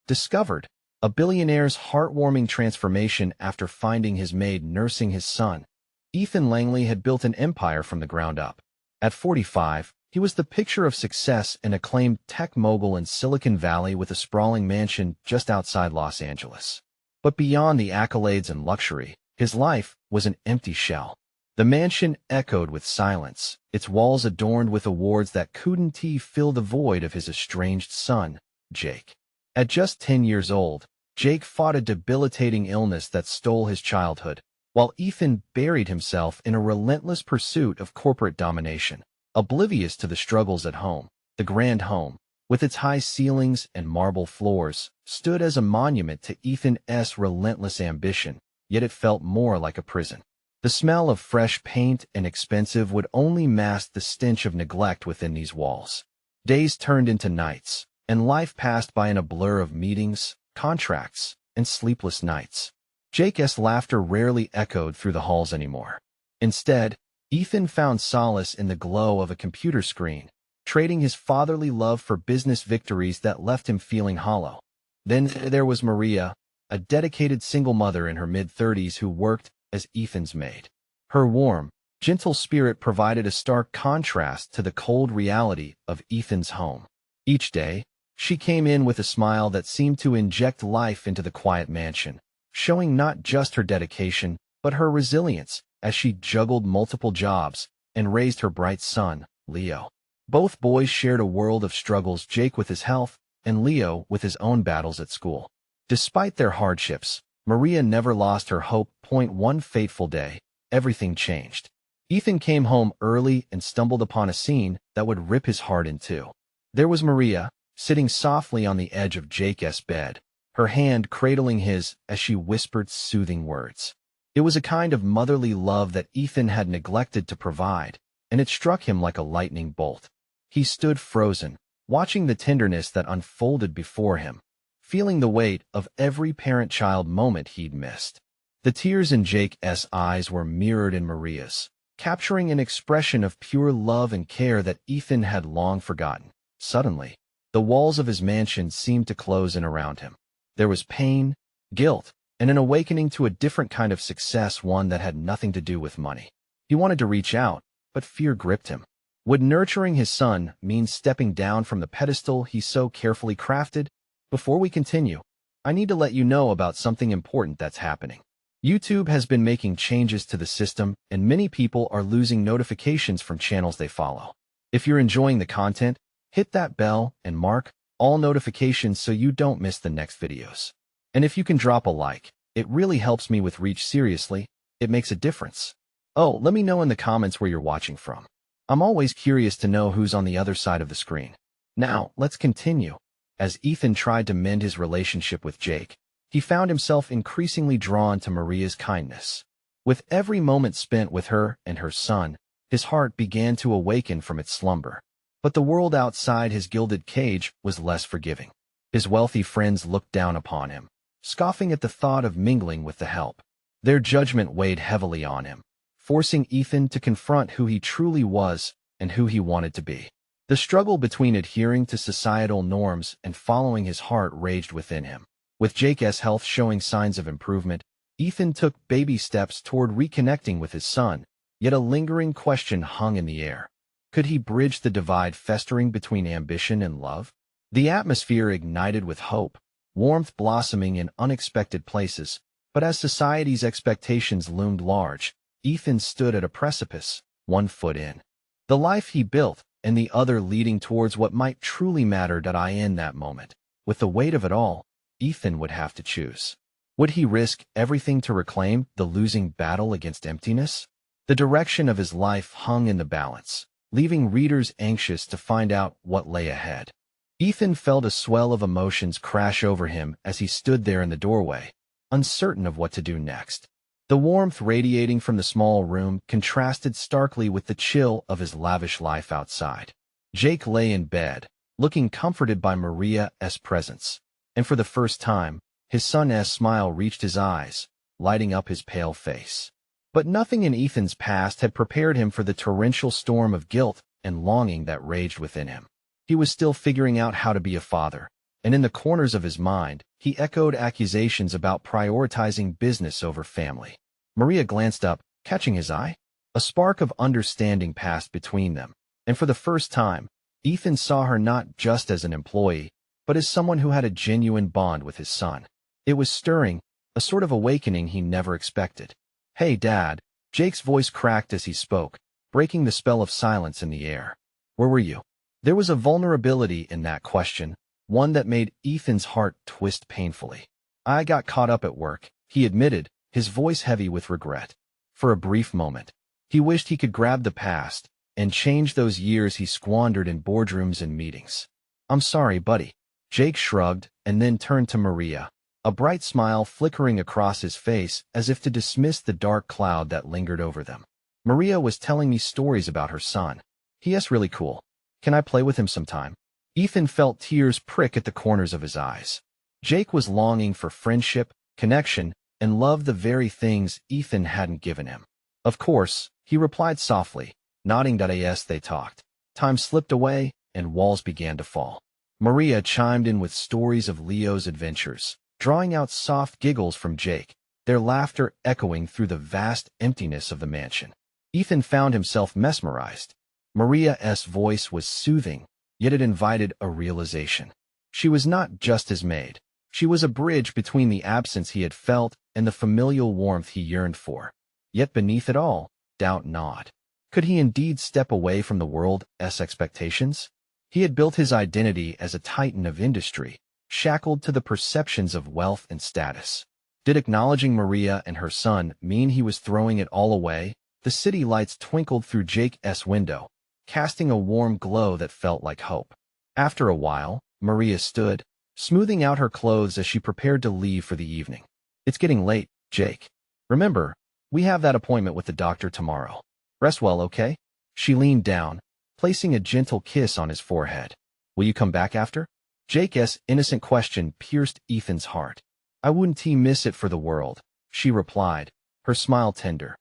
Discovered. A billionaire's heartwarming transformation after finding his maid nursing his son. Ethan Langley had built an empire from the ground up. At 45, he was the picture of success, an acclaimed tech mogul in Silicon Valley with a sprawling mansion just outside Los Angeles. But beyond the accolades and luxury, his life was an empty shell. The mansion echoed with silence, its walls adorned with awards that couldn't fill the void of his estranged son, Jake. At just 10 years old, Jake fought a debilitating illness that stole his childhood, while Ethan buried himself in a relentless pursuit of corporate domination. Oblivious to the struggles at home, the grand home, with its high ceilings and marble floors, stood as a monument to Ethan's relentless ambition, yet it felt more like a prison. The smell of fresh paint and expensive wood only masked the stench of neglect within these walls. Days turned into nights, and life passed by in a blur of meetings, contracts, and sleepless nights. Jake's laughter rarely echoed through the halls anymore. Instead, Ethan found solace in the glow of a computer screen, trading his fatherly love for business victories that left him feeling hollow. Then there was Maria, a dedicated single mother in her mid-30s who worked as Ethan's maid. Her warm, gentle spirit provided a stark contrast to the cold reality of Ethan's home. Each day, she came in with a smile that seemed to inject life into the quiet mansion, showing not just her dedication, but her resilience as she juggled multiple jobs and raised her bright son, Leo. Both boys shared a world of struggles, Jake with his health and Leo with his own battles at school. Despite their hardships, Maria never lost her hope. One fateful day, everything changed. Ethan came home early and stumbled upon a scene that would rip his heart in two. There was Maria, sitting softly on the edge of Jake's bed, her hand cradling his as she whispered soothing words. It was a kind of motherly love that Ethan had neglected to provide, and it struck him like a lightning bolt. He stood frozen, watching the tenderness that unfolded before him, feeling the weight of every parent-child moment he'd missed. The tears in Jake's eyes were mirrored in Maria's, capturing an expression of pure love and care that Ethan had long forgotten. Suddenly, the walls of his mansion seemed to close in around him. There was pain, guilt, and an awakening to a different kind of success, one that had nothing to do with money. He wanted to reach out, but fear gripped him. Would nurturing his son mean stepping down from the pedestal he so carefully crafted? Before we continue, I need to let you know about something important that's happening. YouTube has been making changes to the system, and many people are losing notifications from channels they follow. If you're enjoying the content, hit that bell and mark all notifications so you don't miss the next videos. And if you can drop a like, it really helps me with reach. Seriously, it makes a difference. Oh, let me know in the comments where you're watching from. I'm always curious to know who's on the other side of the screen. Now, let's continue. As Ethan tried to mend his relationship with Jake, he found himself increasingly drawn to Maria's kindness. With every moment spent with her and her son, his heart began to awaken from its slumber. But the world outside his gilded cage was less forgiving. His wealthy friends looked down upon him, scoffing at the thought of mingling with the help. Their judgment weighed heavily on him, forcing Ethan to confront who he truly was and who he wanted to be. The struggle between adhering to societal norms and following his heart raged within him. With Jake's health showing signs of improvement, Ethan took baby steps toward reconnecting with his son, yet a lingering question hung in the air. Could he bridge the divide festering between ambition and love? The atmosphere ignited with hope, warmth blossoming in unexpected places, but as society's expectations loomed large, Ethan stood at a precipice, one foot in the life he built, and the other leading towards what might truly matter. In that moment, with the weight of it all, Ethan would have to choose. Would he risk everything to reclaim the losing battle against emptiness? The direction of his life hung in the balance, leaving readers anxious to find out what lay ahead. Ethan felt a swell of emotions crash over him as he stood there in the doorway, uncertain of what to do next. The warmth radiating from the small room contrasted starkly with the chill of his lavish life outside. Jake lay in bed, looking comforted by Maria's presence, and for the first time, his son's smile reached his eyes, lighting up his pale face. But nothing in Ethan's past had prepared him for the torrential storm of guilt and longing that raged within him. He was still figuring out how to be a father, and in the corners of his mind, he echoed accusations about prioritizing business over family. Maria glanced up, catching his eye. A spark of understanding passed between them, and for the first time, Ethan saw her not just as an employee, but as someone who had a genuine bond with his son. It was stirring, a sort of awakening he never expected. "Hey, Dad," Jake's voice cracked as he spoke, breaking the spell of silence in the air. "Where were you?" There was a vulnerability in that question, one that made Ethan's heart twist painfully. "I got caught up at work," he admitted, his voice heavy with regret. For a brief moment, he wished he could grab the past and change those years he squandered in boardrooms and meetings. "I'm sorry, buddy." Jake shrugged and then turned to Maria, a bright smile flickering across his face as if to dismiss the dark cloud that lingered over them. "Maria was telling me stories about her son. He is really cool. Can I play with him sometime?" Ethan felt tears prick at the corners of his eyes. Jake was longing for friendship, connection, and love, the very things Ethan hadn't given him. "Of course," he replied softly, nodding. As they talked, time slipped away and walls began to fall. Maria chimed in with stories of Leo's adventures, drawing out soft giggles from Jake, their laughter echoing through the vast emptiness of the mansion. Ethan found himself mesmerized. Maria's voice was soothing, yet it invited a realization. She was not just his maid. She was a bridge between the absence he had felt and the familial warmth he yearned for. Yet beneath it all, doubt gnawed. Could he indeed step away from the world's expectations? He had built his identity as a titan of industry, shackled to the perceptions of wealth and status. Did acknowledging Maria and her son mean he was throwing it all away? The city lights twinkled through Jake's window, casting a warm glow that felt like hope. After a while, Maria stood, smoothing out her clothes as she prepared to leave for the evening. "It's getting late, Jake. Remember, we have that appointment with the doctor tomorrow. Rest well, okay?" She leaned down, placing a gentle kiss on his forehead. "Will you come back after?" Jake's innocent question pierced Ethan's heart. "I wouldn't miss it for the world," she replied, her smile tender.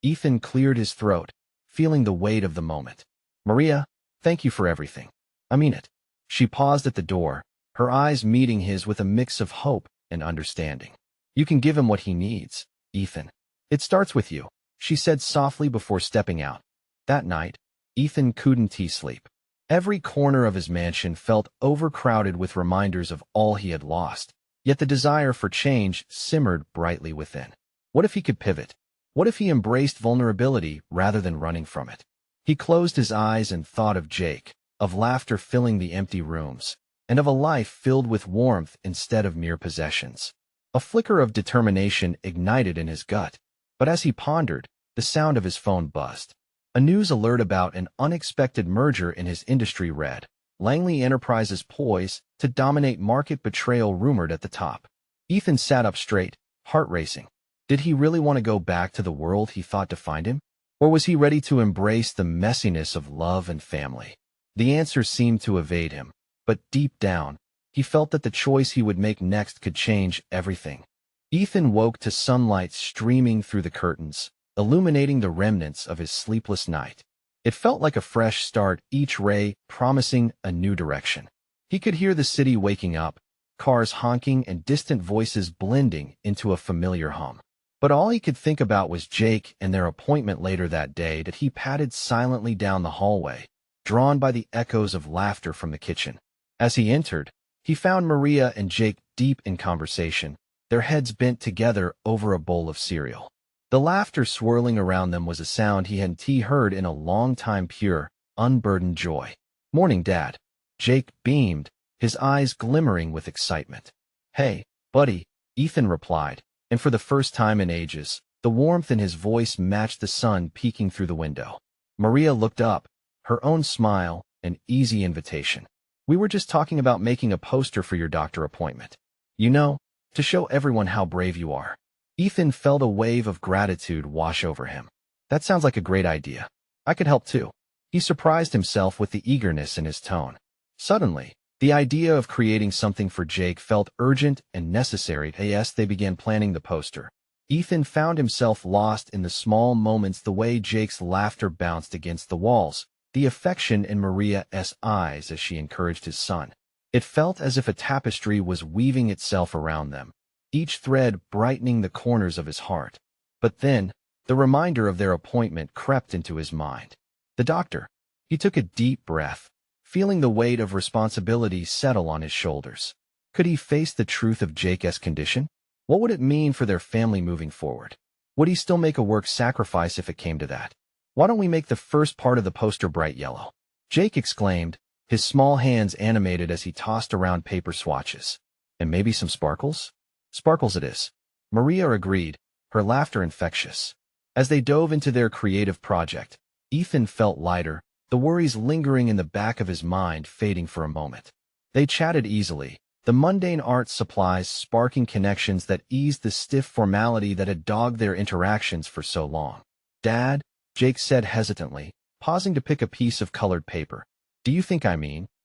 Ethan cleared his throat, feeling the weight of the moment. "Maria, thank you for everything. I mean it." She paused at the door, her eyes meeting his with a mix of hope and understanding. "You can give him what he needs, Ethan. It starts with you," she said softly before stepping out. That night, Ethan couldn't sleep. Every corner of his mansion felt overcrowded with reminders of all he had lost, yet the desire for change simmered brightly within. What if he could pivot? What if he embraced vulnerability rather than running from it? He closed his eyes and thought of Jake, of laughter filling the empty rooms, and of a life filled with warmth instead of mere possessions. A flicker of determination ignited in his gut, but as he pondered, the sound of his phone buzzed. A news alert about an unexpected merger in his industry read, "Langley Enterprises poised to dominate market, betrayal rumored at the top." Ethan sat up straight, heart racing. Did he really want to go back to the world he thought defined him? Or was he ready to embrace the messiness of love and family? The answer seemed to evade him, but deep down, he felt that the choice he would make next could change everything. Ethan woke to sunlight streaming through the curtains, illuminating the remnants of his sleepless night. It felt like a fresh start, each ray promising a new direction. He could hear the city waking up, cars honking and distant voices blending into a familiar hum. But all he could think about was Jake and their appointment later that day. That he padded silently down the hallway, drawn by the echoes of laughter from the kitchen. As he entered, he found Maria and Jake deep in conversation, their heads bent together over a bowl of cereal. The laughter swirling around them was a sound he hadn't heard in a long time, pure, unburdened joy. "Morning, Dad." Jake beamed, his eyes glimmering with excitement. "Hey, buddy," Ethan replied, and for the first time in ages, the warmth in his voice matched the sun peeking through the window. Maria looked up, her own smile an easy invitation. "We were just talking about making a poster for your doctor appointment. You know, to show everyone how brave you are." Ethan felt a wave of gratitude wash over him. "That sounds like a great idea. I could help too." He surprised himself with the eagerness in his tone. Suddenly, the idea of creating something for Jake felt urgent and necessary. As they began planning the poster, Ethan found himself lost in the small moments, the way Jake's laughter bounced against the walls, the affection in Maria's eyes as she encouraged his son. It felt as if a tapestry was weaving itself around them, each thread brightening the corners of his heart. But then, the reminder of their appointment crept into his mind. The doctor. He took a deep breath, feeling the weight of responsibility settle on his shoulders. Could he face the truth of Jake's condition? What would it mean for their family moving forward? Would he still make a work sacrifice if it came to that? Why don't we make the first part of the poster bright yellow? Jake exclaimed, his small hands animated as he tossed around paper swatches. And maybe some sparkles? Sparkles it is. Maria agreed, her laughter infectious. As they dove into their creative project, Ethan felt lighter, the worries lingering in the back of his mind fading for a moment. They chatted easily, the mundane art supplies sparking connections that eased the stiff formality that had dogged their interactions for so long. "Dad," Jake said hesitantly, pausing to pick a piece of colored paper. "Do you think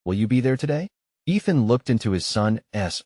will you be there today?" Ethan looked into his son's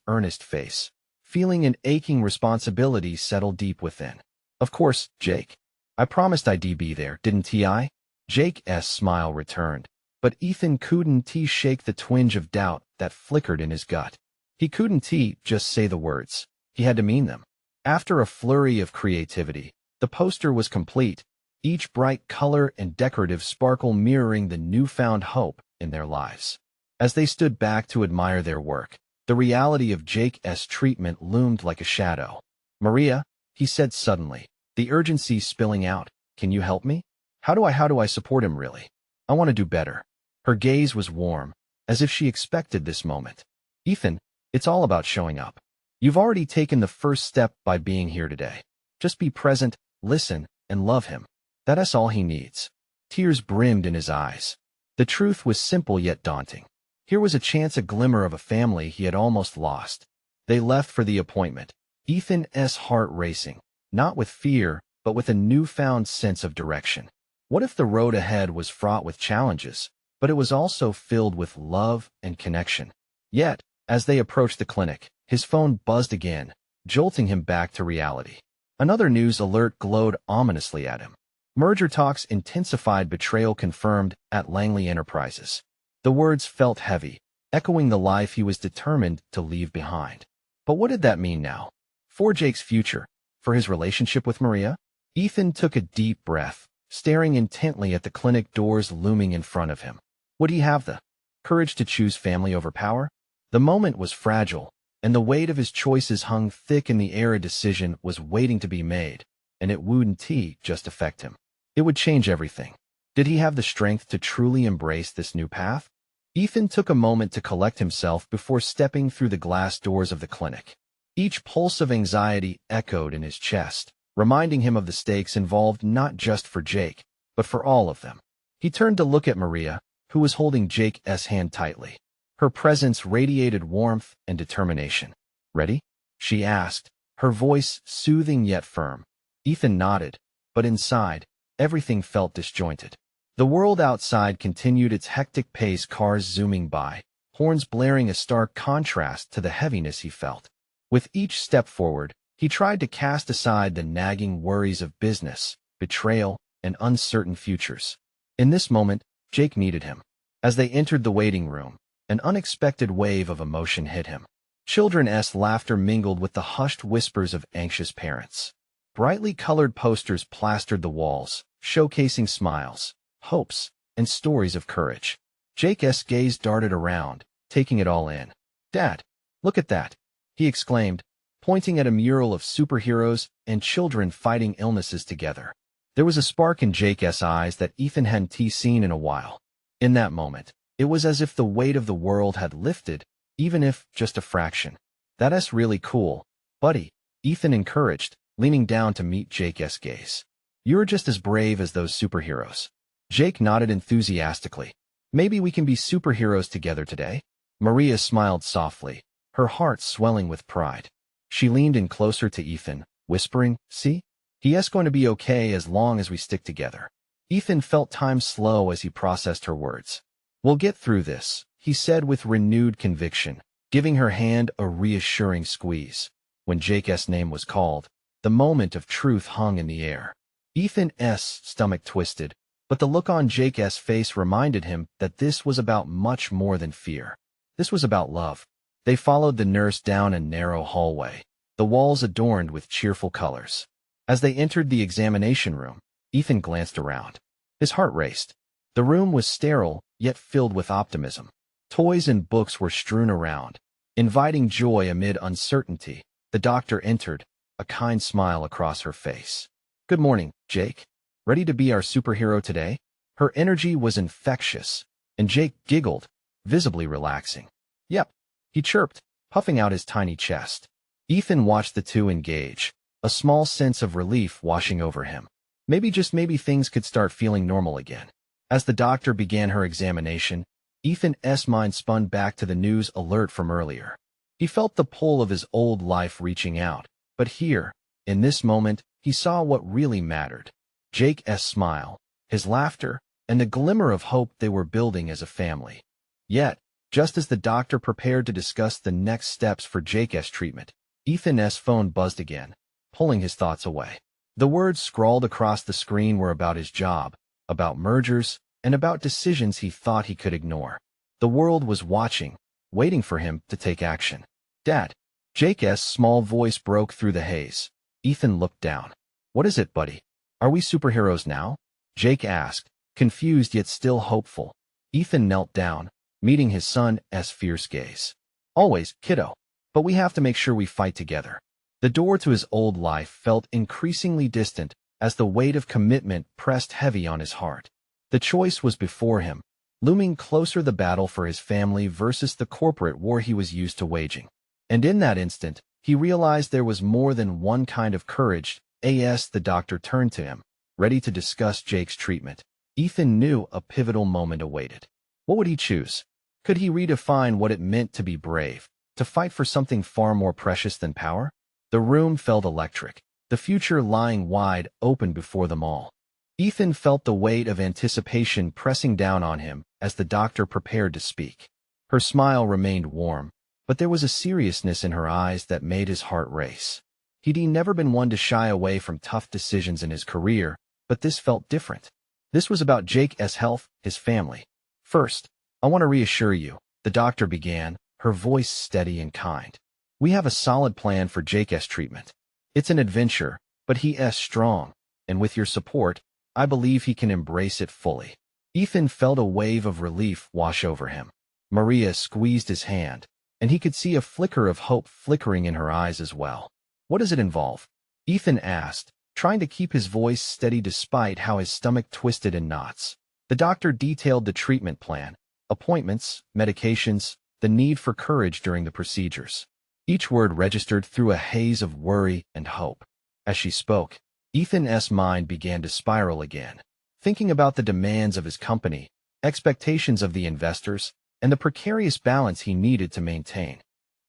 earnest face, feeling an aching responsibility settle deep within. "Of course, Jake. I promised I'd be there, didn't I?" Jake's smile returned, but Ethan couldn't shake the twinge of doubt that flickered in his gut. He couldn't just say the words. He had to mean them. After a flurry of creativity, the poster was complete, each bright color and decorative sparkle mirroring the newfound hope in their lives. As they stood back to admire their work, the reality of Jake's treatment loomed like a shadow. "Maria," he said suddenly, the urgency spilling out, "can you help me? How do I support him really? I want to do better." Her gaze was warm, as if she expected this moment. "Ethan, it's all about showing up. You've already taken the first step by being here today. Just be present, listen, and love him. That's all he needs." Tears brimmed in his eyes. The truth was simple yet daunting. Here was a glimmer of a family he had almost lost. They left for the appointment, Ethan's heart racing, not with fear, but with a newfound sense of direction. What if the road ahead was fraught with challenges, but it was also filled with love and connection? Yet, as they approached the clinic, his phone buzzed again, jolting him back to reality. Another news alert glowed ominously at him. Merger talks intensified, betrayal confirmed at Langley Enterprises. The words felt heavy, echoing the life he was determined to leave behind. But what did that mean now? For Jake's future? For his relationship with Maria? Ethan took a deep breath, staring intently at the clinic doors looming in front of him. Would he have the courage to choose family over power? The moment was fragile, and the weight of his choices hung thick in the air. A decision was waiting to be made, and it wouldn't just affect him. It would change everything. Did he have the strength to truly embrace this new path? Ethan took a moment to collect himself before stepping through the glass doors of the clinic. Each pulse of anxiety echoed in his chest, reminding him of the stakes involved not just for Jake, but for all of them. He turned to look at Maria, who was holding Jake's hand tightly. Her presence radiated warmth and determination. "Ready?" she asked, her voice soothing yet firm. Ethan nodded, but inside, everything felt disjointed. The world outside continued its hectic pace, cars zooming by, horns blaring, a stark contrast to the heaviness he felt. With each step forward, he tried to cast aside the nagging worries of business, betrayal, and uncertain futures. In this moment, Jake needed him. As they entered the waiting room, an unexpected wave of emotion hit him. Children's laughter mingled with the hushed whispers of anxious parents. Brightly colored posters plastered the walls, showcasing smiles, hopes, and stories of courage. Jake's gaze darted around, taking it all in. "Dad, look at that," he exclaimed, pointing at a mural of superheroes and children fighting illnesses together. There was a spark in Jake's eyes that Ethan hadn't seen in a while. In that moment, it was as if the weight of the world had lifted, even if just a fraction. "That's really cool, buddy," Ethan encouraged, leaning down to meet Jake's gaze. "You're just as brave as those superheroes." Jake nodded enthusiastically. "Maybe we can be superheroes together today?" Maria smiled softly, her heart swelling with pride. She leaned in closer to Ethan, whispering, "See? He's going to be okay as long as we stick together." Ethan felt time slow as he processed her words. "We'll get through this," he said with renewed conviction, giving her hand a reassuring squeeze. When Jake's name was called, the moment of truth hung in the air. Ethan's stomach twisted, but the look on Jake's face reminded him that this was about much more than fear. This was about love. They followed the nurse down a narrow hallway, the walls adorned with cheerful colors. As they entered the examination room, Ethan glanced around. His heart raced. The room was sterile, yet filled with optimism. Toys and books were strewn around, inviting joy amid uncertainty. The doctor entered, a kind smile across her face. "Good morning, Jake. Ready to be our superhero today?" Her energy was infectious, and Jake giggled, visibly relaxing. "Yep," he chirped, puffing out his tiny chest. Ethan watched the two engage, a small sense of relief washing over him. Maybe, just maybe, things could start feeling normal again. As the doctor began her examination, Ethan's mind spun back to the news alert from earlier. He felt the pull of his old life reaching out, but here, in this moment, he saw what really mattered. Jake's smile, his laughter, and the glimmer of hope they were building as a family. Yet, just as the doctor prepared to discuss the next steps for Jake's treatment, Ethan's phone buzzed again, pulling his thoughts away. The words scrawled across the screen were about his job, about mergers, and about decisions he thought he could ignore. The world was watching, waiting for him to take action. "Dad." Jake's small voice broke through the haze. Ethan looked down. "What is it, buddy? Are we superheroes now?" Jake asked, confused yet still hopeful. Ethan knelt down, meeting his son's fierce gaze. "Always, kiddo. But we have to make sure we fight together." The door to his old life felt increasingly distant as the weight of commitment pressed heavy on his heart. The choice was before him, looming closer, the battle for his family versus the corporate war he was used to waging. And in that instant, he realized there was more than one kind of courage. The doctor turned to him, ready to discuss Jake's treatment. Ethan knew a pivotal moment awaited. What would he choose? Could he redefine what it meant to be brave, to fight for something far more precious than power? The room felt electric, the future lying wide open before them all. Ethan felt the weight of anticipation pressing down on him as the doctor prepared to speak. Her smile remained warm, but there was a seriousness in her eyes that made his heart race. He'd never been one to shy away from tough decisions in his career, but this felt different. This was about Jake's health, his family. "First, I want to reassure you," the doctor began, her voice steady and kind. "We have a solid plan for Jake's treatment. It's an adventure, but he's strong, and with your support, I believe he can embrace it fully." Ethan felt a wave of relief wash over him. Maria squeezed his hand, and he could see a flicker of hope flickering in her eyes as well. "What does it involve?" Ethan asked, trying to keep his voice steady despite how his stomach twisted in knots. The doctor detailed the treatment plan, appointments, medications, the need for courage during the procedures. Each word registered through a haze of worry and hope. As she spoke, Ethan's mind began to spiral again, thinking about the demands of his company, expectations of the investors, and the precarious balance he needed to maintain.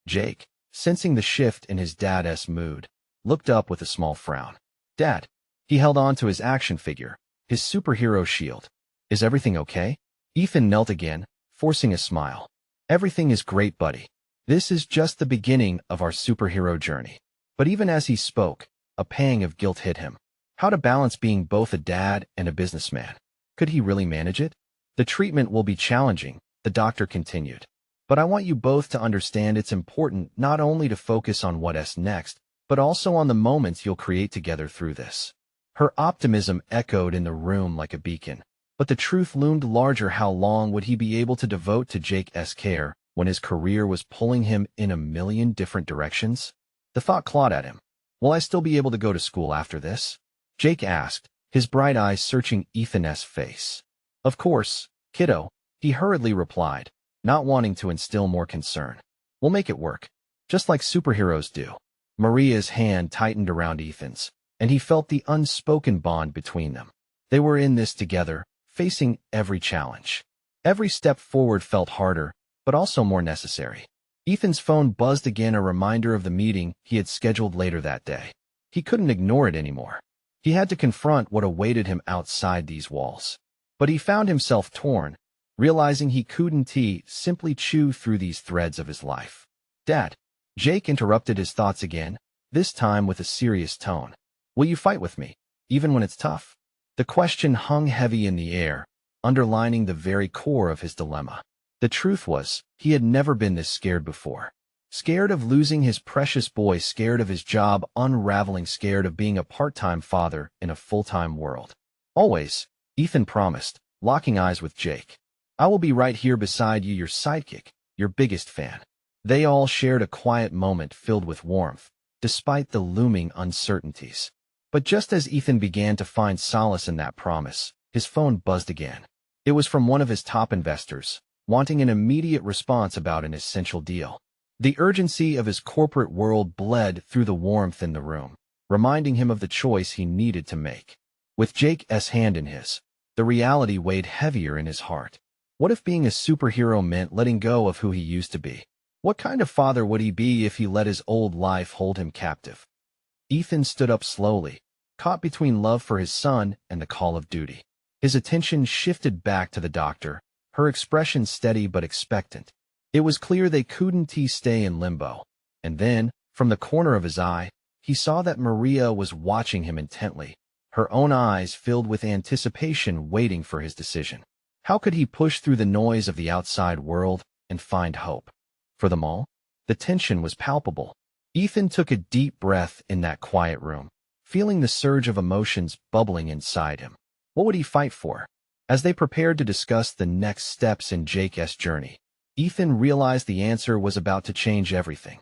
Jake, sensing the shift in his dad's mood, looked up with a small frown. "Dad." He held on to his action figure, his superhero shield. "Is everything okay?" Ethan knelt again, forcing a smile. "Everything is great, buddy. This is just the beginning of our superhero journey." But even as he spoke, a pang of guilt hit him. How to balance being both a dad and a businessman? Could he really manage it? "The treatment will be challenging," the doctor continued. "But I want you both to understand it's important not only to focus on what's next, but also on the moments you'll create together through this." Her optimism echoed in the room like a beacon, but the truth loomed larger. How long would he be able to devote to Jake's care when his career was pulling him in a million different directions? The thought clawed at him. "Will I still be able to go to school after this?" Jake asked, his bright eyes searching Ethan's face. "Of course, kiddo," he hurriedly replied, not wanting to instill more concern. "We'll make it work, just like superheroes do." Maria's hand tightened around Ethan's, and he felt the unspoken bond between them. They were in this together, facing every challenge. Every step forward felt harder, but also more necessary. Ethan's phone buzzed again, a reminder of the meeting he had scheduled later that day. He couldn't ignore it anymore. He had to confront what awaited him outside these walls. But he found himself torn, realizing he couldn't simply chew through these threads of his life. "Dad." Jake interrupted his thoughts again, this time with a serious tone. "Will you fight with me, even when it's tough?" The question hung heavy in the air, underlining the very core of his dilemma. The truth was, he had never been this scared before. Scared of losing his precious boy, scared of his job unraveling, scared of being a part-time father in a full-time world. Always, Ethan promised, locking eyes with Jake. I will be right here beside you, your sidekick, your biggest fan. They all shared a quiet moment filled with warmth, despite the looming uncertainties. But just as Ethan began to find solace in that promise, his phone buzzed again. It was from one of his top investors, wanting an immediate response about an essential deal. The urgency of his corporate world bled through the warmth in the room, reminding him of the choice he needed to make. With Jake's hand in his, the reality weighed heavier in his heart. What if being a superhero meant letting go of who he used to be? What kind of father would he be if he let his old life hold him captive? Ethan stood up slowly, caught between love for his son and the call of duty. His attention shifted back to the doctor, her expression steady but expectant. It was clear they couldn't stay in limbo. And then, from the corner of his eye, he saw that Maria was watching him intently, her own eyes filled with anticipation waiting for his decision. How could he push through the noise of the outside world and find hope? For them all, the tension was palpable. Ethan took a deep breath in that quiet room, feeling the surge of emotions bubbling inside him. What would he fight for? As they prepared to discuss the next steps in Jake's journey, Ethan realized the answer was about to change everything.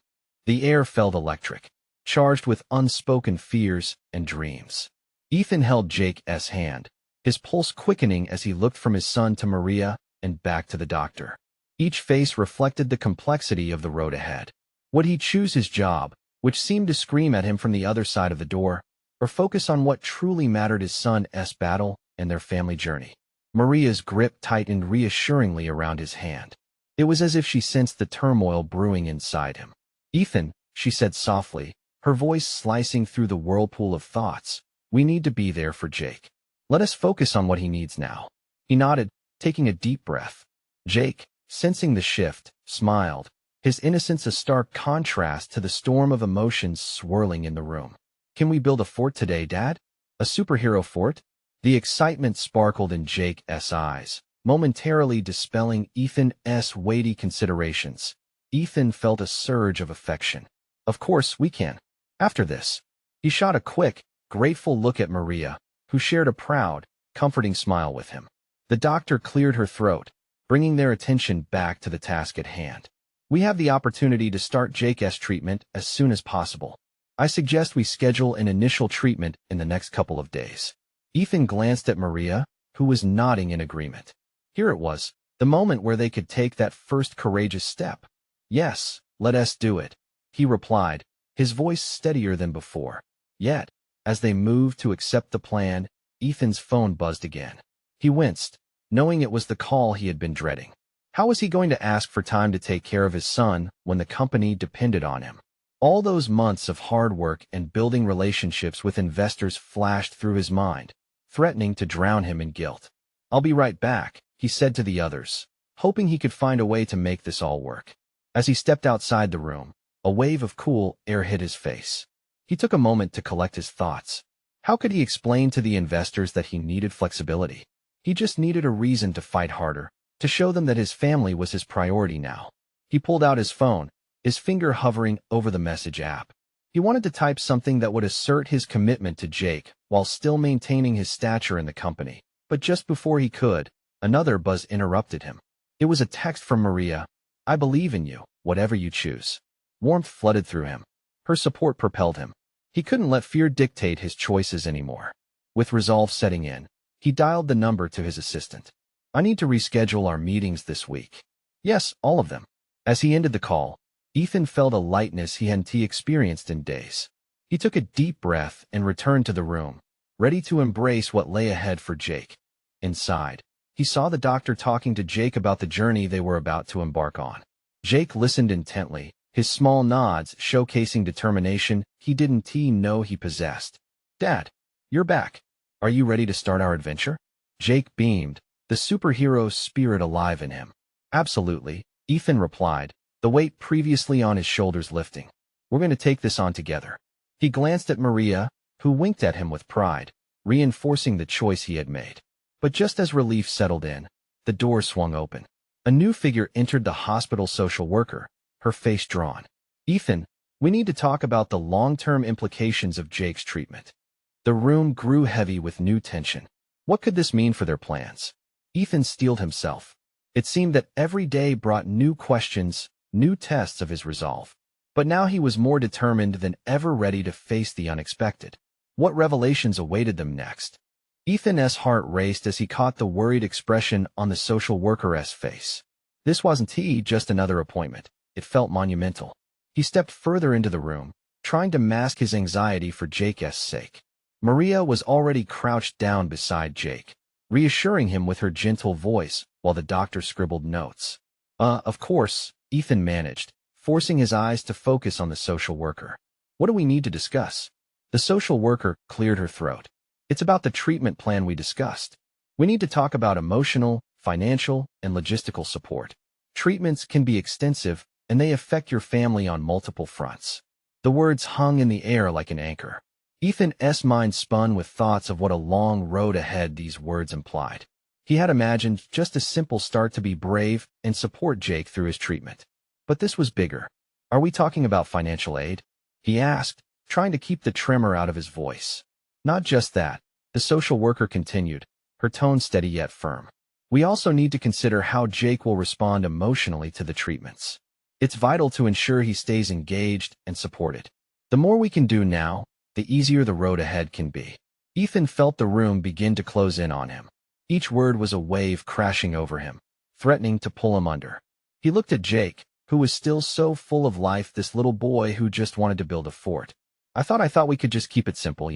The air felt electric, charged with unspoken fears and dreams. Ethan held Jake's hand, his pulse quickening as he looked from his son to Maria and back to the doctor. Each face reflected the complexity of the road ahead. Would he choose his job, which seemed to scream at him from the other side of the door, or focus on what truly mattered, his son's battle and their family journey? Maria's grip tightened reassuringly around his hand. It was as if she sensed the turmoil brewing inside him. Ethan, she said softly, her voice slicing through the whirlpool of thoughts, we need to be there for Jake. Let us focus on what he needs now. He nodded, taking a deep breath. Jake, sensing the shift, smiled, his innocence a stark contrast to the storm of emotions swirling in the room. Can we build a fort today, Dad? A superhero fort? The excitement sparkled in Jake's eyes, momentarily dispelling Ethan's weighty considerations. Ethan felt a surge of affection. Of course we can. After this, he shot a quick, grateful look at Maria, who shared a proud, comforting smile with him. The doctor cleared her throat, bringing their attention back to the task at hand. We have the opportunity to start Jake's treatment as soon as possible. I suggest we schedule an initial treatment in the next couple of days. Ethan glanced at Maria, who was nodding in agreement. Here it was, the moment where they could take that first courageous step. Yes, let us do it, he replied, his voice steadier than before. Yet, as they moved to accept the plan, Ethan's phone buzzed again. He winced, knowing it was the call he had been dreading. How was he going to ask for time to take care of his son when the company depended on him? All those months of hard work and building relationships with investors flashed through his mind, threatening to drown him in guilt. I'll be right back, he said to the others, hoping he could find a way to make this all work. As he stepped outside the room, a wave of cool air hit his face. He took a moment to collect his thoughts. How could he explain to the investors that he needed flexibility? He just needed a reason to fight harder, to show them that his family was his priority now. He pulled out his phone, his finger hovering over the message app. He wanted to type something that would assert his commitment to Jake while still maintaining his stature in the company. But just before he could, another buzz interrupted him. It was a text from Maria. I believe in you, whatever you choose. Warmth flooded through him. Her support propelled him. He couldn't let fear dictate his choices anymore. With resolve setting in, he dialed the number to his assistant. I need to reschedule our meetings this week. Yes, all of them. As he ended the call, Ethan felt a lightness he hadn't experienced in days. He took a deep breath and returned to the room, ready to embrace what lay ahead for Jake. Inside, he saw the doctor talking to Jake about the journey they were about to embark on. Jake listened intently, his small nods showcasing determination he didn't know he possessed. Dad, you're back. Are you ready to start our adventure? Jake beamed, the superhero spirit alive in him. Absolutely, Ethan replied, the weight previously on his shoulders lifting. We're going to take this on together. He glanced at Maria, who winked at him with pride, reinforcing the choice he had made. But just as relief settled in, the door swung open. A new figure entered the hospital social worker, her face drawn. Ethan, we need to talk about the long-term implications of Jake's treatment. The room grew heavy with new tension. What could this mean for their plans? Ethan steeled himself. It seemed that every day brought new questions, new tests of his resolve. But now he was more determined than ever, ready to face the unexpected. What revelations awaited them next? Ethan's heart raced as he caught the worried expression on the social worker's face. This wasn't just another appointment. It felt monumental. He stepped further into the room, trying to mask his anxiety for Jake's sake. Maria was already crouched down beside Jake, reassuring him with her gentle voice while the doctor scribbled notes. Of course, Ethan managed, forcing his eyes to focus on the social worker. What do we need to discuss? The social worker cleared her throat. It's about the treatment plan we discussed. We need to talk about emotional, financial, and logistical support. Treatments can be extensive, and they affect your family on multiple fronts. The words hung in the air like an anchor. Ethan's mind spun with thoughts of what a long road ahead these words implied. He had imagined just a simple start to be brave and support Jake through his treatment. But this was bigger. Are we talking about financial aid? He asked, trying to keep the tremor out of his voice. Not just that, the social worker continued, her tone steady yet firm. We also need to consider how Jake will respond emotionally to the treatments. It's vital to ensure he stays engaged and supported. The more we can do now, the easier the road ahead can be. Ethan felt the room begin to close in on him. Each word was a wave crashing over him, threatening to pull him under. He looked at Jake, who was still so full of life, this little boy who just wanted to build a fort. I thought we could just keep it simple,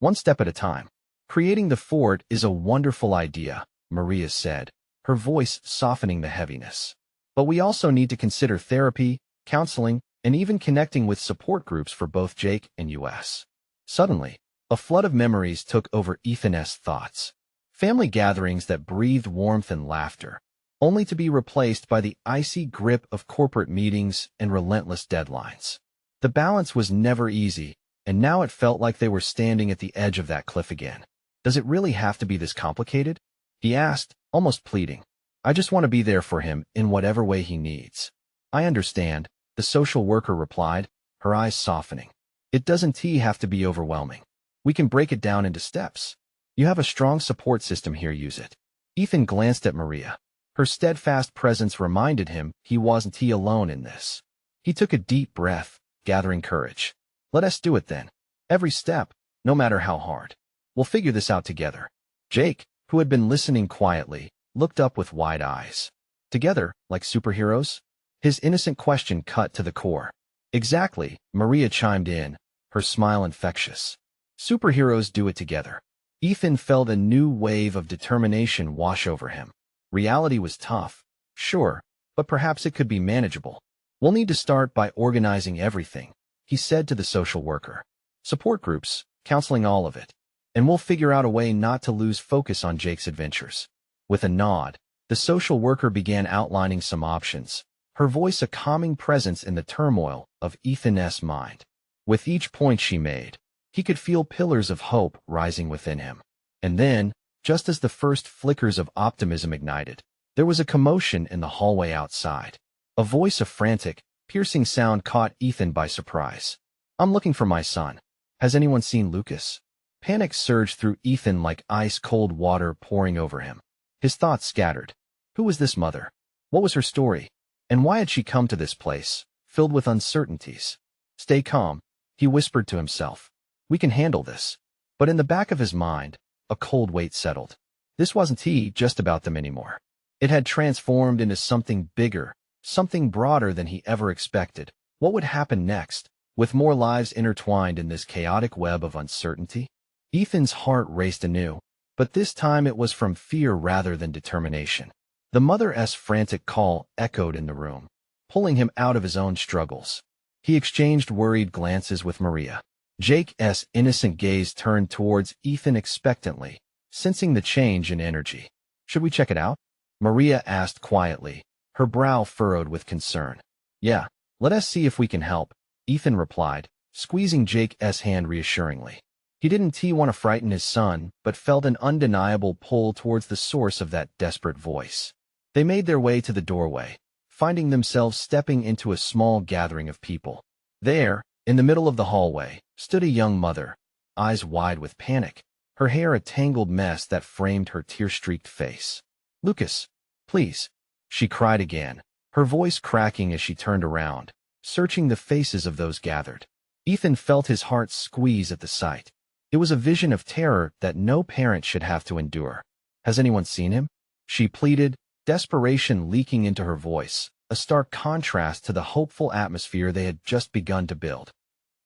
one step at a time. Creating the fort is a wonderful idea, Maria said, her voice softening the heaviness. But we also need to consider therapy, counseling, and even connecting with support groups for both Jake and us. Suddenly, a flood of memories took over Ethan's thoughts. Family gatherings that breathed warmth and laughter, only to be replaced by the icy grip of corporate meetings and relentless deadlines. The balance was never easy, and now it felt like they were standing at the edge of that cliff again. Does it really have to be this complicated? He asked, almost pleading. I just want to be there for him in whatever way he needs. I understand, the social worker replied, her eyes softening. It doesn't have to be overwhelming. We can break it down into steps. You have a strong support system here, use it. Ethan glanced at Maria. Her steadfast presence reminded him he wasn't alone in this. He took a deep breath, gathering courage. Let us do it then. Every step, no matter how hard. We'll figure this out together. Jake, who had been listening quietly, looked up with wide eyes. Together, like superheroes? His innocent question cut to the core. Exactly, Maria chimed in, her smile infectious. Superheroes do it together. Ethan felt a new wave of determination wash over him. Reality was tough, sure, but perhaps it could be manageable. We'll need to start by organizing everything, he said to the social worker. Support groups, counseling, all of it. And we'll figure out a way not to lose focus on Jake's adventures. With a nod, the social worker began outlining some options, her voice a calming presence in the turmoil of Ethan's mind. With each point she made, he could feel pillars of hope rising within him. And then, just as the first flickers of optimism ignited, there was a commotion in the hallway outside. A voice of frantic, piercing sound caught Ethan by surprise. I'm looking for my son. Has anyone seen Lucas? Panic surged through Ethan like ice-cold water pouring over him. His thoughts scattered. Who was this mother? What was her story? And why had she come to this place, filled with uncertainties? Stay calm, he whispered to himself. We can handle this. But in the back of his mind, a cold weight settled. This wasn't just about them anymore. It had transformed into something bigger, something broader than he ever expected. What would happen next, with more lives intertwined in this chaotic web of uncertainty? Ethan's heart raced anew, but this time it was from fear rather than determination. The mother's frantic call echoed in the room, pulling him out of his own struggles. He exchanged worried glances with Maria. Jake's innocent gaze turned towards Ethan expectantly, sensing the change in energy. Should we check it out? Maria asked quietly, her brow furrowed with concern. Yeah, let us see if we can help, Ethan replied, squeezing Jake's hand reassuringly. He didn't want to frighten his son, but felt an undeniable pull towards the source of that desperate voice. They made their way to the doorway, finding themselves stepping into a small gathering of people. There, in the middle of the hallway, stood a young mother, eyes wide with panic, her hair a tangled mess that framed her tear-streaked face. "Lucas, please," she cried again, her voice cracking as she turned around, searching the faces of those gathered. Ethan felt his heart squeeze at the sight. It was a vision of terror that no parent should have to endure. "Has anyone seen him?" she pleaded, desperation leaking into her voice, a stark contrast to the hopeful atmosphere they had just begun to build.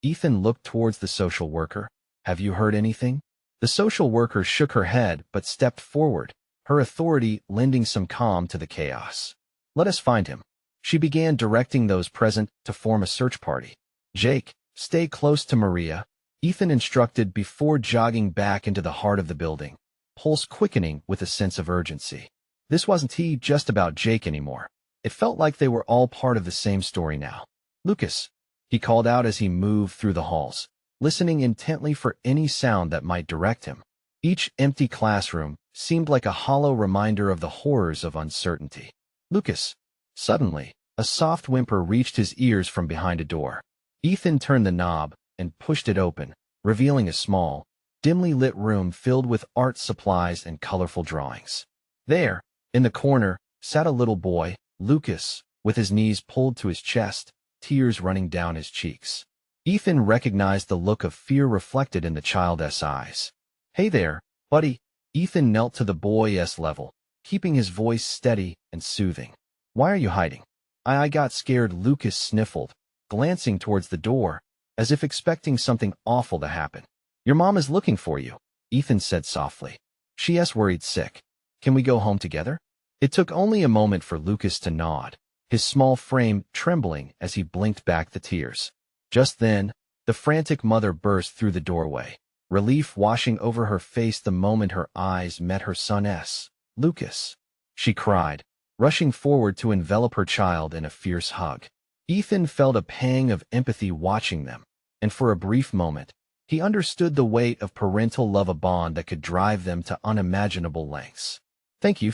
Ethan looked towards the social worker. "Have you heard anything?" The social worker shook her head but stepped forward, her authority lending some calm to the chaos. "Let us find him." She began directing those present to form a search party. "Jake, stay close to Maria," Ethan instructed before jogging back into the heart of the building, pulse quickening with a sense of urgency. This wasn't just about Jake anymore. It felt like they were all part of the same story now. "Lucas," he called out as he moved through the halls, listening intently for any sound that might direct him. Each empty classroom seemed like a hollow reminder of the horrors of uncertainty. "Lucas." Suddenly, a soft whimper reached his ears from behind a door. Ethan turned the knob and pushed it open, revealing a small, dimly lit room filled with art supplies and colorful drawings. There, in the corner, sat a little boy, Lucas, with his knees pulled to his chest, tears running down his cheeks. Ethan recognized the look of fear reflected in the child's eyes. "Hey there, buddy." Ethan knelt to the boy's level, keeping his voice steady and soothing. "Why are you hiding?" I got scared," Lucas sniffled, glancing towards the door, as if expecting something awful to happen. "Your mom is looking for you," Ethan said softly. "She's worried sick. Can we go home together?" It took only a moment for Lucas to nod, his small frame trembling as he blinked back the tears. Just then, the frantic mother burst through the doorway, relief washing over her face the moment her eyes met her son's. "Lucas," she cried, rushing forward to envelop her child in a fierce hug. Ethan felt a pang of empathy watching them, and for a brief moment, he understood the weight of parental love, a bond that could drive them to unimaginable lengths. Thank you,"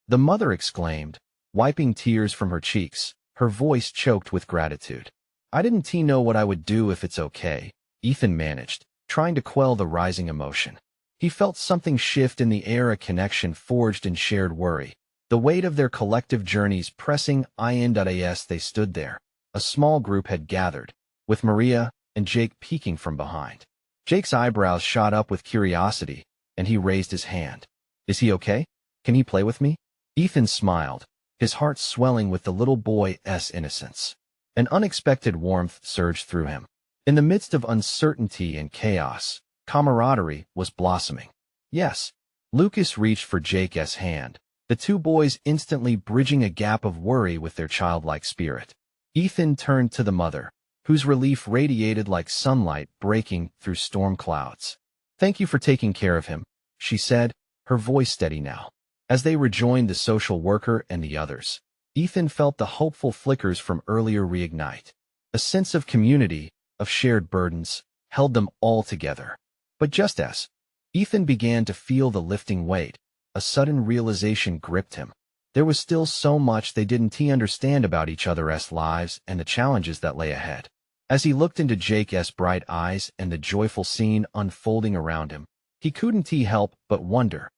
the mother exclaimed, wiping tears from her cheeks, her voice choked with gratitude. "I didn't know what I would do if it's okay," Ethan managed, trying to quell the rising emotion. He felt something shift in the air, a connection forged in shared worry, the weight of their collective journeys pressing in. As they stood there, a small group had gathered, with Maria and Jake peeking from behind. Jake's eyebrows shot up with curiosity, and he raised his hand. "Is he okay? Can he play with me?" Ethan smiled, his heart swelling with the little boy's innocence. An unexpected warmth surged through him. In the midst of uncertainty and chaos, camaraderie was blossoming. "Yes." Lucas reached for Jake's hand, the two boys instantly bridging a gap of worry with their childlike spirit. Ethan turned to the mother, whose relief radiated like sunlight breaking through storm clouds. "Thank you for taking care of him," she said, her voice steady now. As they rejoined the social worker and the others, Ethan felt the hopeful flickers from earlier reignite. A sense of community, of shared burdens, held them all together. But just as Ethan began to feel the lifting weight, a sudden realization gripped him. There was still so much they didn't understand about each other's lives and the challenges that lay ahead. As he looked into Jake's bright eyes and the joyful scene unfolding around him, he couldn't help but wonder,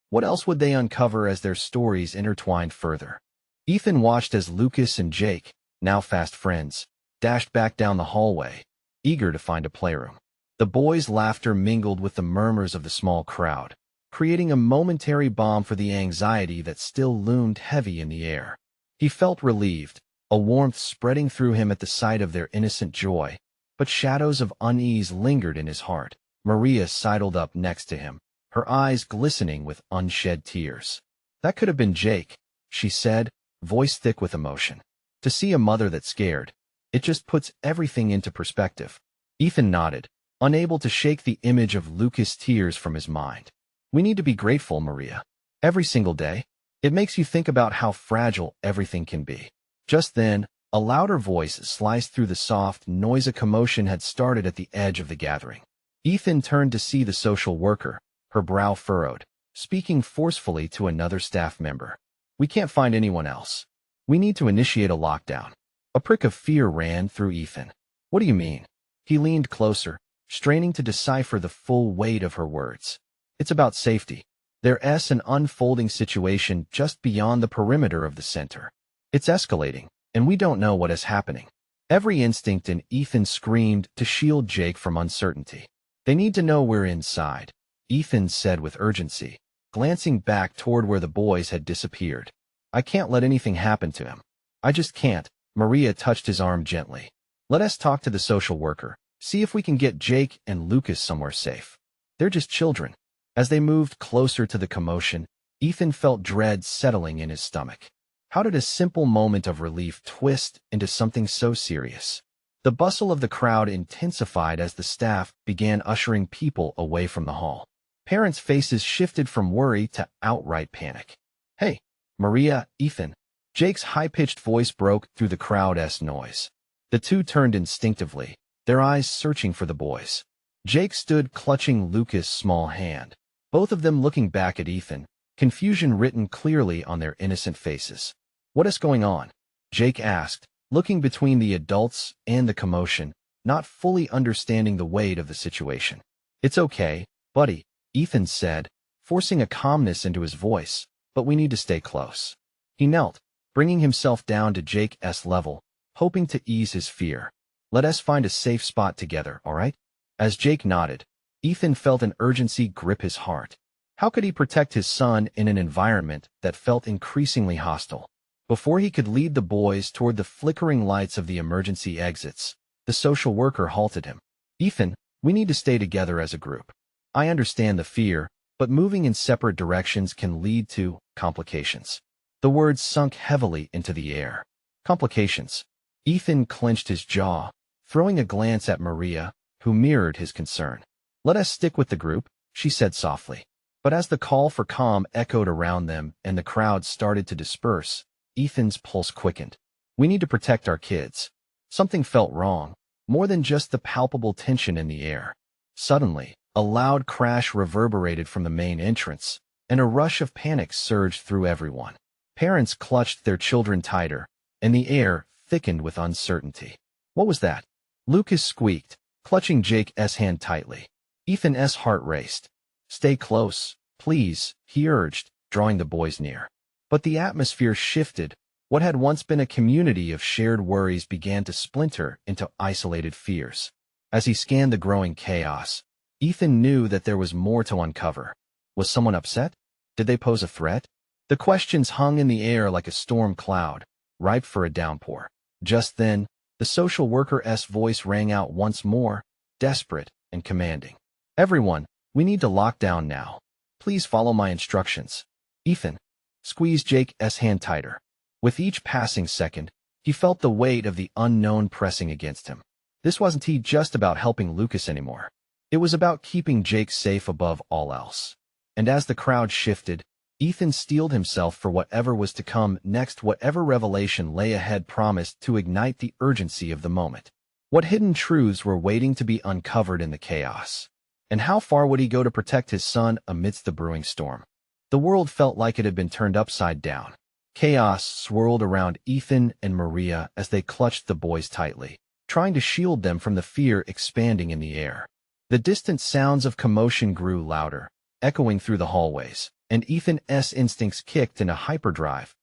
what else would they uncover as their stories intertwined further? Ethan watched as Lucas and Jake, now fast friends, dashed back down the hallway, eager to find a playroom. The boys' laughter mingled with the murmurs of the small crowd, creating a momentary balm for the anxiety that still loomed heavy in the air. He felt relieved, a warmth spreading through him at the sight of their innocent joy, but shadows of unease lingered in his heart. Maria sidled up next to him, her eyes glistening with unshed tears. "That could have been Jake," she said, voice thick with emotion. "To see a mother that's scared, it just puts everything into perspective." Ethan nodded, unable to shake the image of Lucas' tears from his mind. "We need to be grateful, Maria. Every single day. It makes you think about how fragile everything can be." Just then, a louder voice sliced through the soft noise. A commotion had started at the edge of the gathering. Ethan turned to see the social worker, her brow furrowed, speaking forcefully to another staff member. We can't find anyone else. We need to initiate a lockdown. A prick of fear ran through Ethan. What do you mean? He leaned closer, straining to decipher the full weight of her words. It's about safety. There's an unfolding situation just beyond the perimeter of the center. It's escalating, and we don't know what is happening. Every instinct in Ethan screamed to shield Jake from uncertainty. They need to know we're inside, Ethan said with urgency, glancing back toward where the boys had disappeared. I can't let anything happen to him. I just can't. Maria touched his arm gently. Let us talk to the social worker, see if we can get Jake and Lucas somewhere safe. They're just children. As they moved closer to the commotion, Ethan felt dread settling in his stomach. How did a simple moment of relief twist into something so serious? The bustle of the crowd intensified as the staff began ushering people away from the hall. Parents' faces shifted from worry to outright panic. Hey, Maria, Ethan. Jake's high-pitched voice broke through the crowd's noise. The two turned instinctively, their eyes searching for the boys. Jake stood clutching Lucas' small hand, both of them looking back at Ethan, confusion written clearly on their innocent faces. What is going on? Jake asked, looking between the adults and the commotion, not fully understanding the weight of the situation. It's okay, buddy, Ethan said, forcing a calmness into his voice, but we need to stay close. He knelt, bringing himself down to Jake's level, hoping to ease his fear. Let us find a safe spot together, all right? As Jake nodded, Ethan felt an urgency grip his heart. How could he protect his son in an environment that felt increasingly hostile? Before he could lead the boys toward the flickering lights of the emergency exits, the social worker halted him. Ethan, we need to stay together as a group. I understand the fear, but moving in separate directions can lead to complications. The words sunk heavily into the air. Complications. Ethan clenched his jaw, throwing a glance at Maria, who mirrored his concern. Let us stick with the group, she said softly. But as the call for calm echoed around them and the crowd started to disperse, Ethan's pulse quickened. We need to protect our kids. Something felt wrong, more than just the palpable tension in the air. Suddenly, a loud crash reverberated from the main entrance, and a rush of panic surged through everyone. Parents clutched their children tighter, and the air thickened with uncertainty. What was that? Lucas squeaked, clutching Jake's hand tightly. Ethan's heart raced. Stay close, please, he urged, drawing the boys near. But the atmosphere shifted. What had once been a community of shared worries began to splinter into isolated fears. As he scanned the growing chaos, Ethan knew that there was more to uncover. Was someone upset? Did they pose a threat? The questions hung in the air like a storm cloud, ripe for a downpour. Just then, the social worker's voice rang out once more, desperate and commanding. Everyone, we need to lock down now. Please follow my instructions. Ethan squeezed Jake's hand tighter. With each passing second, he felt the weight of the unknown pressing against him. This wasn't just about helping Lucas anymore. It was about keeping Jake safe above all else. And as the crowd shifted, Ethan steeled himself for whatever was to come next. Whatever revelation lay ahead promised to ignite the urgency of the moment. What hidden truths were waiting to be uncovered in the chaos? And how far would he go to protect his son amidst the brewing storm? The world felt like it had been turned upside down. Chaos swirled around Ethan and Maria as they clutched the boys tightly, trying to shield them from the fear expanding in the air. The distant sounds of commotion grew louder, echoing through the hallways, and Ethan's instincts kicked into hyperdrive.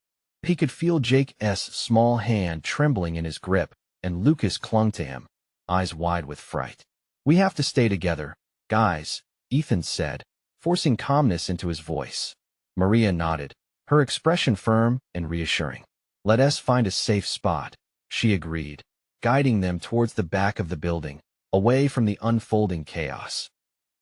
He could feel Jake's small hand trembling in his grip, and Lucas clung to him, eyes wide with fright. We have to stay together, guys, Ethan said, forcing calmness into his voice. Maria nodded, her expression firm and reassuring. Let us find a safe spot, she agreed, guiding them towards the back of the building, away from the unfolding chaos.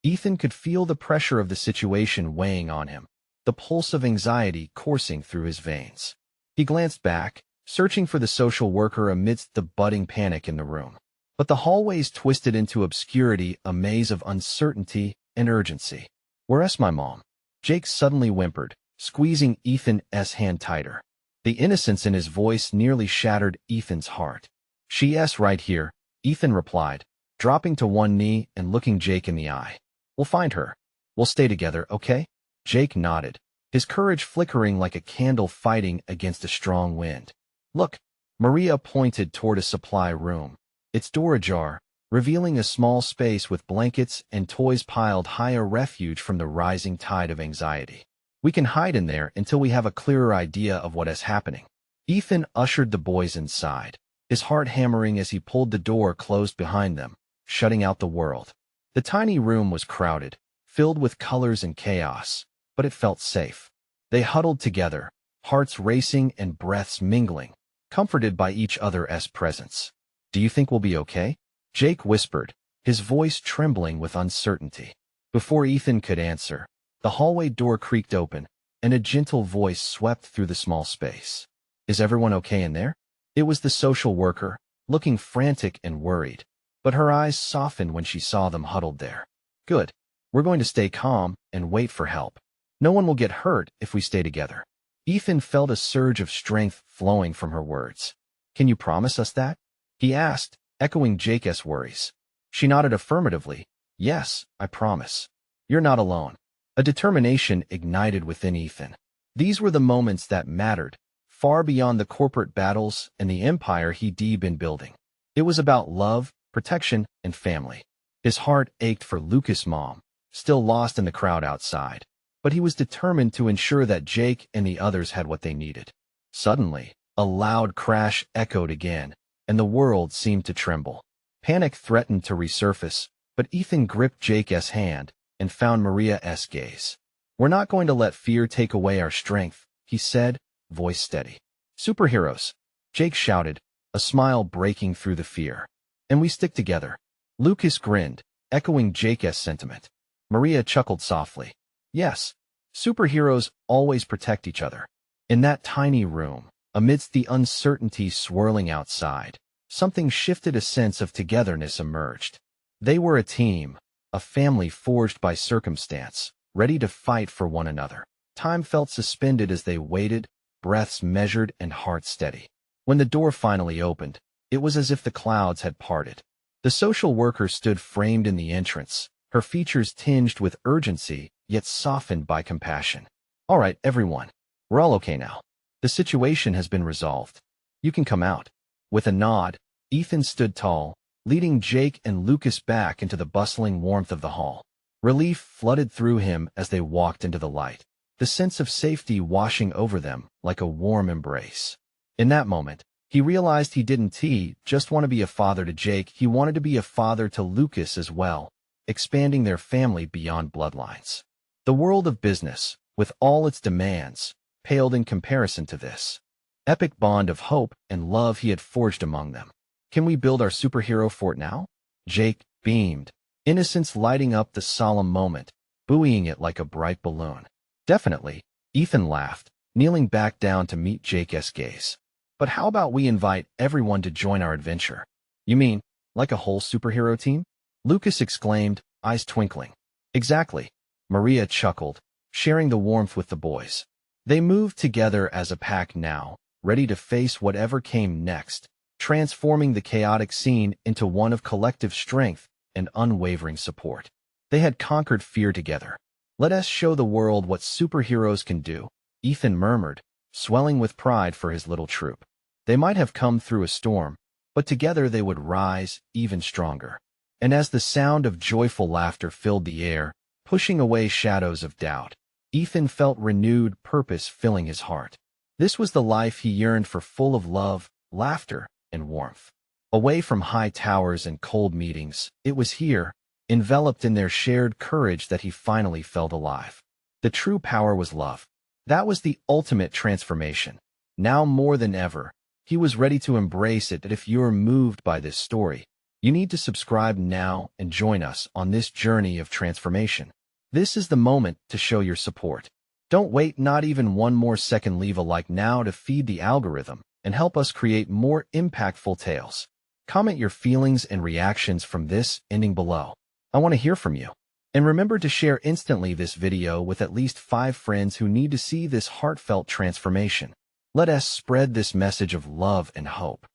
Ethan could feel the pressure of the situation weighing on him, the pulse of anxiety coursing through his veins. He glanced back, searching for the social worker amidst the budding panic in the room. But the hallways twisted into obscurity, a maze of uncertainty and urgency. Where's my mom? Jake suddenly whimpered, squeezing Ethan's hand tighter. The innocence in his voice nearly shattered Ethan's heart. She's right here, Ethan replied, dropping to one knee and looking Jake in the eye. We'll find her. We'll stay together, okay? Jake nodded, his courage flickering like a candle fighting against a strong wind. "Look," Maria pointed toward a supply room, its door ajar, revealing a small space with blankets and toys piled high, a refuge from the rising tide of anxiety. "We can hide in there until we have a clearer idea of what is happening." Ethan ushered the boys inside, his heart hammering as he pulled the door closed behind them, shutting out the world. The tiny room was crowded, filled with colors and chaos, but it felt safe. They huddled together, hearts racing and breaths mingling, comforted by each other's presence. "Do you think we'll be okay?" Jake whispered, his voice trembling with uncertainty. Before Ethan could answer, the hallway door creaked open, and a gentle voice swept through the small space. "Is everyone okay in there?" It was the social worker, looking frantic and worried, but her eyes softened when she saw them huddled there. "Good. We're going to stay calm and wait for help. No one will get hurt if we stay together." Ethan felt a surge of strength flowing from her words. "Can you promise us that?" he asked, echoing Jake's worries. She nodded affirmatively. "Yes, I promise. You're not alone." A determination ignited within Ethan. These were the moments that mattered, far beyond the corporate battles and the empire he'd been building. It was about love, protection, and family. His heart ached for Lucas' mom, still lost in the crowd outside, but he was determined to ensure that Jake and the others had what they needed. Suddenly, a loud crash echoed again, and the world seemed to tremble. Panic threatened to resurface, but Ethan gripped Jake's hand and found Maria's gaze. "We're not going to let fear take away our strength," he said, voice steady. "Superheroes," Jake shouted, a smile breaking through the fear. "And we stick together." Lucas grinned, echoing Jake's sentiment. Maria chuckled softly. "Yes, superheroes always protect each other." In that tiny room, amidst the uncertainty swirling outside, something shifted. A sense of togetherness emerged. They were a team, a family forged by circumstance, ready to fight for one another. Time felt suspended as they waited, breaths measured and hearts steady. When the door finally opened, it was as if the clouds had parted. The social worker stood framed in the entrance, her features tinged with urgency, yet softened by compassion. "All right, everyone. We're all okay now. The situation has been resolved. You can come out." With a nod, Ethan stood tall, leading Jake and Lucas back into the bustling warmth of the hall. Relief flooded through him as they walked into the light, the sense of safety washing over them like a warm embrace. In that moment, he realized he didn't just want to be a father to Jake, he wanted to be a father to Lucas as well, expanding their family beyond bloodlines. The world of business, with all its demands, paled in comparison to this epic bond of hope and love he had forged among them. "Can we build our superhero fort now?" Jake beamed, innocence lighting up the solemn moment, buoying it like a bright balloon. "Definitely," Ethan laughed, kneeling back down to meet Jake's gaze. "But how about we invite everyone to join our adventure?" "You mean, like a whole superhero team?" Lucas exclaimed, eyes twinkling. "Exactly," Maria chuckled, sharing the warmth with the boys. They moved together as a pack now, ready to face whatever came next, transforming the chaotic scene into one of collective strength and unwavering support. They had conquered fear together. "Let us show the world what superheroes can do," Ethan murmured, swelling with pride for his little troop. They might have come through a storm, but together they would rise even stronger. And as the sound of joyful laughter filled the air, pushing away shadows of doubt, Ethan felt renewed purpose filling his heart. This was the life he yearned for, full of love, laughter, and warmth. Away from high towers and cold meetings, it was here, enveloped in their shared courage, that he finally felt alive. The true power was love. That was the ultimate transformation. Now more than ever, he was ready to embrace it. And if you're moved by this story, you need to subscribe now and join us on this journey of transformation. This is the moment to show your support. Don't wait not even one more second. Leave a like now to feed the algorithm and help us create more impactful tales. Comment your feelings and reactions from this ending below. I want to hear from you. And remember to share instantly this video with at least 5 friends who need to see this heartfelt transformation. Let us spread this message of love and hope.